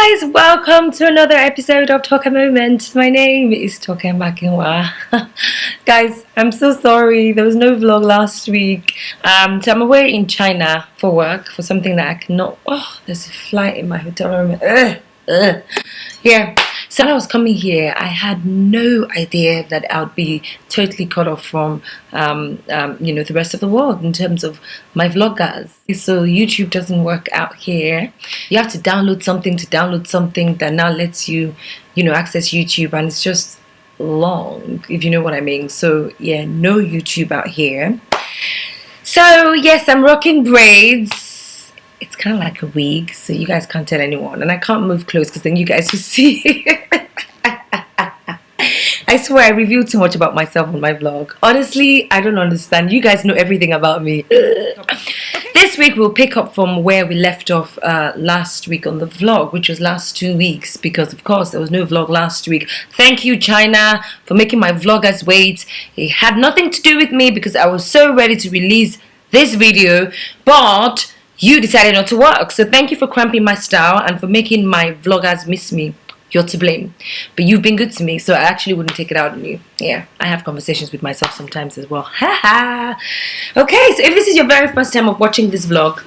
guys, welcome to another episode of TokeMoments. My name is Toke Guys, I'm so sorry there was no vlog last week. So I'm away in China for work for something that I cannot. Oh, there's a flight in my hotel room. Yeah. So when I was coming here, I had no idea that I would be totally cut off from, the rest of the world in terms of my vloggers. So YouTube doesn't work out here. You have to download something that now lets you, access YouTube, and it's just long, if you know what I mean. So yeah, no YouTube out here. So yes, I'm rocking braids. It's kind of like a wig, so you guys can't tell anyone, and I can't move close because then you guys will see. I swear I revealed too much about myself on my vlog. Honestly, I don't understand. You guys know everything about me. This week we'll pick up from where we left off last week on the vlog, which was last 2 weeks, because of course there was no vlog last week. Thank you, China, for making my vloggers wait. It had nothing to do with me because I was so ready to release this video, but you decided not to work. So thank you for cramping my style and for making my vloggers miss me. You're to blame, but you've been good to me, so I actually wouldn't take it out on you. Yeah, I have conversations with myself sometimes as well. Haha. Okay, so if this is your very first time of watching this vlog,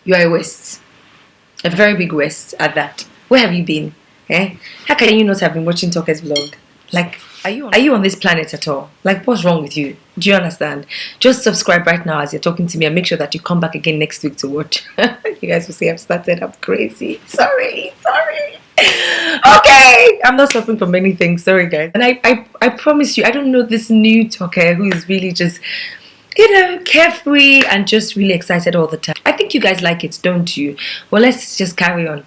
you're a waste, a very big waste at that. Where have you been? Eh? How can you not have been watching Toke's vlog? Like, are you on this planet at all? Like, what's wrong with you? Do you understand? Just subscribe right now as you're talking to me and make sure that you come back again next week to watch. You guys will see I've started up crazy. Sorry. Okay, I'm not suffering from anything. Sorry, guys. And I promise you, I don't know this new Toke who is really just, carefree and just really excited all the time. I think you guys like it, don't you? Well, let's just carry on.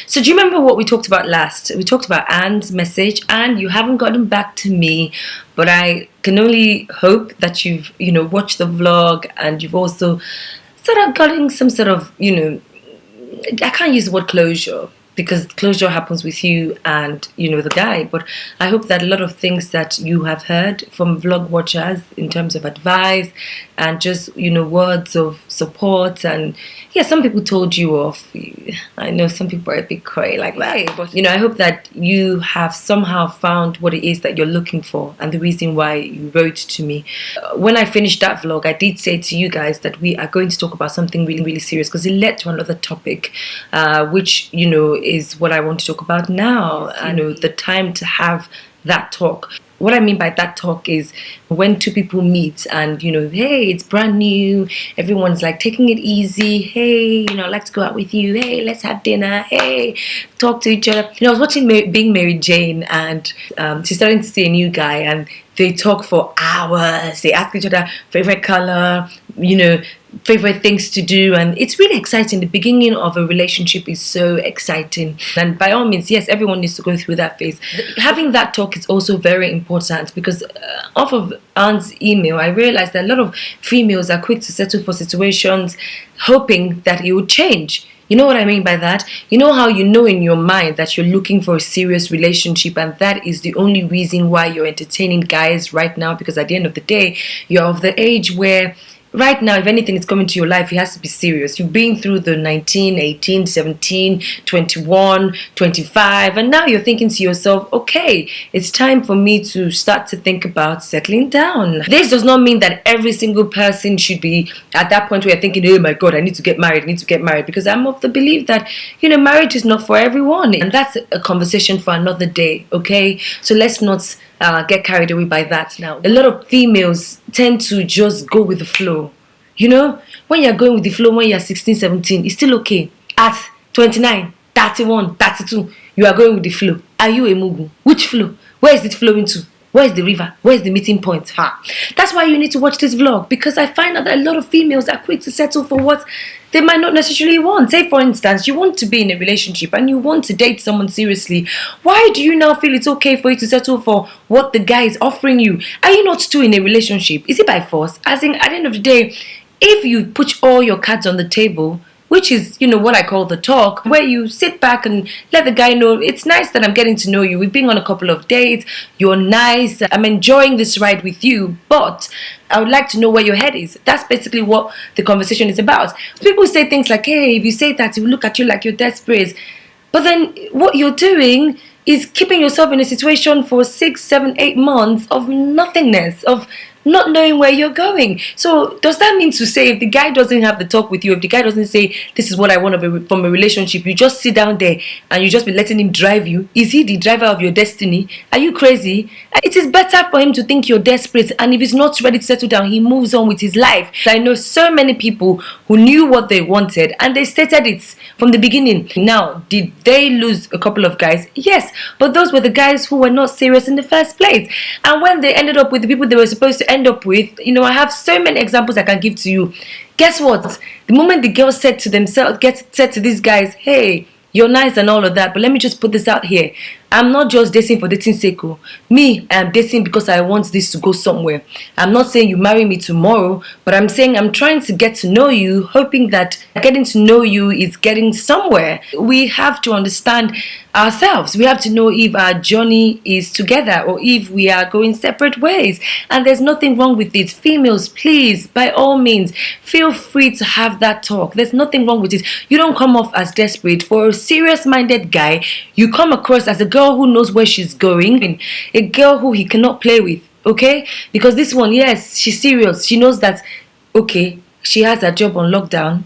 So do you remember what we talked about last? We talked about Anne's message, and you haven't gotten back to me, but I can only hope that you've, watched the vlog and you've also sort of gotten some sort of, I can't use the word closure, because closure happens with you and the guy, but I hope that a lot of things that you have heard from vlog watchers in terms of advice and just words of support, and yeah, some people told you off. I know some people are a bit cray like that, but I hope that you have somehow found what it is that you're looking for and the reason why you wrote to me. When I finished that vlog, I did say to you guys that we are going to talk about something really serious, because it led to another topic, which is what I want to talk about now. The time to have that talk. What I mean by that talk is when two people meet and hey, it's brand new, everyone's like taking it easy. Hey, I'd like to go out with you. Hey, let's have dinner. Hey, talk to each other. I was watching Being Mary Jane, and she's starting to see a new guy, and they talk for hours. They ask each other favorite color, favorite things to do, and it's really exciting. The beginning of a relationship is so exciting, and by all means, yes, everyone needs to go through that phase. Having that talk is also very important, because off of Anne's email, I realized that a lot of females are quick to settle for situations hoping that it would change. You know what I mean by that? You know how in your mind that you're looking for a serious relationship, and that is the only reason why you're entertaining guys right now, because at the end of the day, you're of the age where right now, if anything is coming to your life, it has to be serious. You've been through the 19, 18, 17, 21, 25, and now you're thinking to yourself, okay, it's time for me to start to think about settling down. This does not mean that every single person should be at that point where you're thinking, oh my God, I need to get married, because I'm of the belief that, marriage is not for everyone, and that's a conversation for another day, okay? So let's not get carried away by that now. A lot of females tend to just go with the flow. When you're going with the flow, when you're 16, 17, it's still okay. At 29, 31, 32, you are going with the flow. Are you a mugu? Which flow? Where is it flowing to? Where is the river? Where is the meeting point? That's why you need to watch this vlog, because I find out that a lot of females are quick to settle for what they might not necessarily want. Say, for instance, you want to be in a relationship and you want to date someone seriously. Why do you now feel it's okay for you to settle for what the guy is offering you? Are you not still in a relationship? Is it by force? As in, at the end of the day, if you put all your cards on the table, which is, what I call the talk, where you sit back and let the guy know, it's nice that I'm getting to know you. We've been on a couple of dates. You're nice. I'm enjoying this ride with you, but I would like to know where your head is. That's basically what the conversation is about. People say things like, hey, if you say that, he will look at you like you're desperate. But then what you're doing is keeping yourself in a situation for 6, 7, 8 months of nothingness, of not knowing where you're going. So does that mean to say, if the guy doesn't have the talk with you, if the guy doesn't say, this is what I want from a relationship, you just sit down there and you just be letting him drive you? Is he the driver of your destiny? Are you crazy? It is better for him to think you're desperate, and if he's not ready to settle down, he moves on with his life. I know so many people who knew what they wanted and they stated it from the beginning. Now, did they lose a couple of guys? Yes, but those were the guys who were not serious in the first place. And when they ended up with the people they were supposed to end up with, I have so many examples I can give to you. Guess what? The moment the girls said to these guys, hey, you're nice and all of that, but let me just put this out here. I'm not just dating for dating's sake. Me, I'm dating because I want this to go somewhere. I'm not saying you marry me tomorrow, but I'm saying I'm trying to get to know you, hoping that getting to know you is getting somewhere. We have to understand ourselves. We have to know if our journey is together or if we are going separate ways. And there's nothing wrong with it. Females, please, by all means, feel free to have that talk. There's nothing wrong with it. You don't come off as desperate. For a serious-minded guy, you come across as a girl who knows where she's going, a girl who he cannot play with, okay? Because this one, yes, she's serious. She knows that, okay, she has her job on lockdown.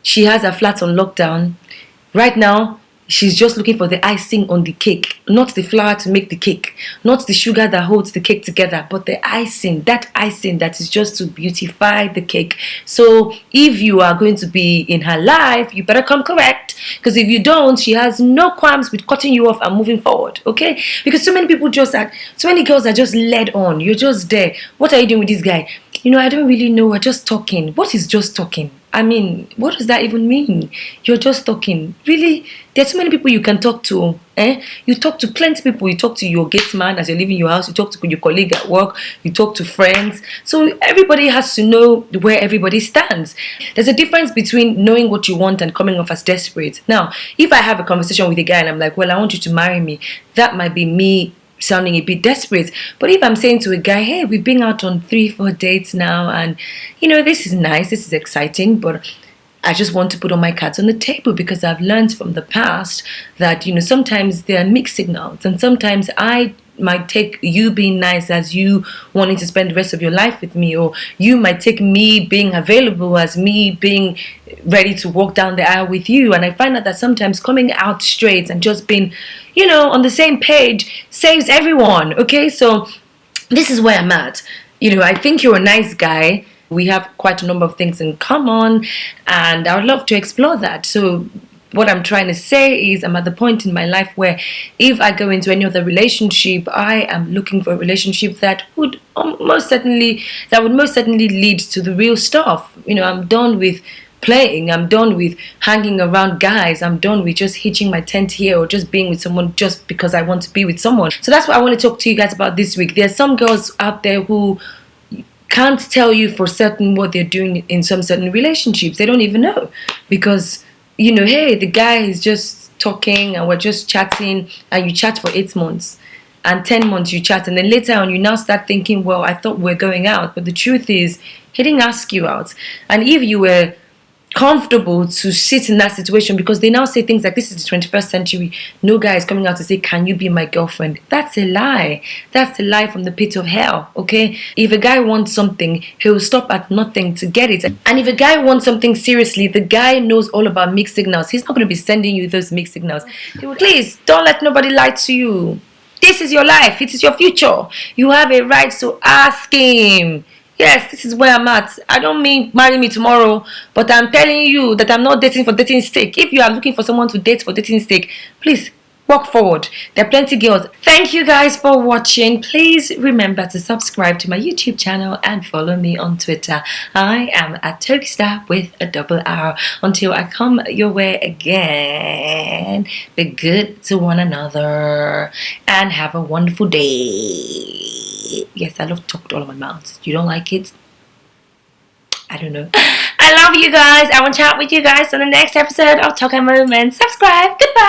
She has her flat on lockdown. Right now, she's just looking for the icing on the cake, not the flour to make the cake, not the sugar that holds the cake together, but the icing that is just to beautify the cake. So if you are going to be in her life, you better come correct, because if you don't, she has no qualms with cutting you off and moving forward, okay? Because so many girls are just led on. You're just there. What are you doing with this guy? I don't really know. We're just talking. What is just talking? I mean, what does that even mean? You're just talking. Really? There's so many people you can talk to. You talk to plenty of people. You talk to your gate man as you're leaving your house. You talk to your colleague at work. You talk to friends. So everybody has to know where everybody stands. There's a difference between knowing what you want and coming off as desperate. Now, if I have a conversation with a guy and I'm like, well, I want you to marry me, that might be me sounding a bit desperate. But if I'm saying to a guy, hey, we've been out on 3-4 dates now, and this is nice, this is exciting, but I just want to put all my cards on the table, because I've learned from the past that sometimes there are mixed signals, and sometimes I might take you being nice as you wanting to spend the rest of your life with me, or you might take me being available as me being ready to walk down the aisle with you. And I find out that sometimes coming out straight and just being on the same page saves everyone. Okay, so this is where I'm at. I think you're a nice guy. We have quite a number of things in common, and I would love to explore that. So what I'm trying to say is, I'm at the point in my life where if I go into any other relationship, I am looking for a relationship that would most certainly lead to the real stuff. I'm done with playing. I'm done with hanging around guys. I'm done with just hitching my tent here or just being with someone just because I want to be with someone. So that's what I want to talk to you guys about this week. There's some girls out there who can't tell you for certain what they're doing in some certain relationships. They don't even know, because hey, the guy is just talking and we're just chatting, and you chat for 8 months and 10 months you chat, and then later on you now start thinking, well, I thought we're going out, but the truth is he didn't ask you out. And if you were comfortable to sit in that situation, because they now say things like, this is the 21st century, no guy is coming out to say, can you be my girlfriend? That's a lie. That's a lie from the pit of hell, okay? If a guy wants something, he'll stop at nothing to get it. And if a guy wants something seriously, the guy knows all about mixed signals. He's not going to be sending you those mixed signals. Please don't let nobody lie to you. This is your life. It is your future. You have a right to ask him. Yes, this is where I'm at. I don't mean marry me tomorrow, but I'm telling you that I'm not dating for dating's sake. If you are looking for someone to date for dating's sake, please walk forward. There are plenty of girls. Thank you guys for watching. Please remember to subscribe to my YouTube channel and follow me on Twitter. I am at Toke with a double R. Until I come your way again, be good to one another and have a wonderful day. Yes, I love to talk to all of my mouths. You don't like it? I don't know. I love you guys. I will chat with you guys on the next episode of TokeMoments. Subscribe. Goodbye.